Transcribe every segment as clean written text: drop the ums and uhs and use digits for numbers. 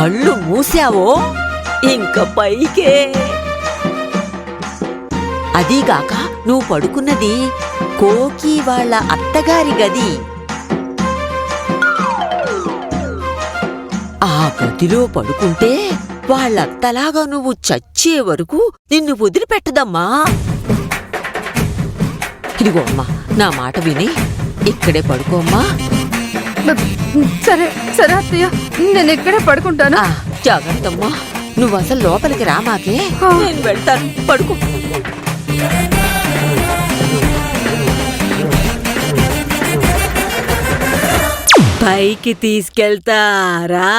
కళ్ళు మూసావో ఇంక పైకే. అదీగాక నువ్వు పడుకున్నది కోకి వాళ్ళ అత్తగారి గది. ఆ గదిలో పడుకుంటే వాళ్ళత్తలాగా నువ్వు చచ్చే వరకు నిన్ను వదిలిపెట్టదమ్మా. ఇదిగో అమ్మా, నా మాట విని ఇక్కడే పడుకోమ్మా. సరే సరే అత్తయ్య, నేను ఇక్కడే పడుకుంటాను. జాగ్రత్తమ్మా, నువ్వు అసలు లోపలికి రామాకే, నేను వెళ్తాను. పడుకో. పైకి తీసుకెళ్తారా?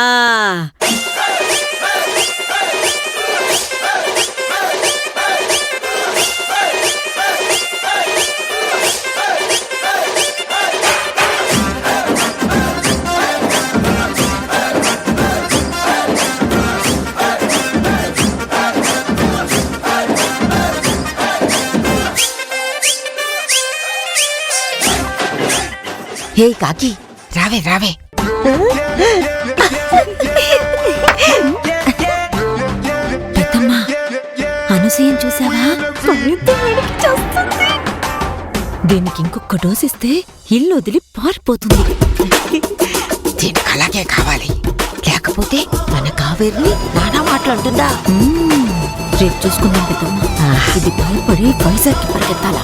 హే కాకి, రావే రావే. పెద్దమ్మా, అనసూయం చూసావా? దీనికి ఇంకొక డోస్ ఇస్తే ఇల్లు వదిలి పారిపోతుంది. దీనికి అలాగే కావాలి, లేకపోతే మన కావేరిని నానా మాట్లాడుతుందా. రేపు చూసుకుందాం పెద్దమ్మా. ఇది భయపడి వైజాగ్కి పరిగెత్తాలా?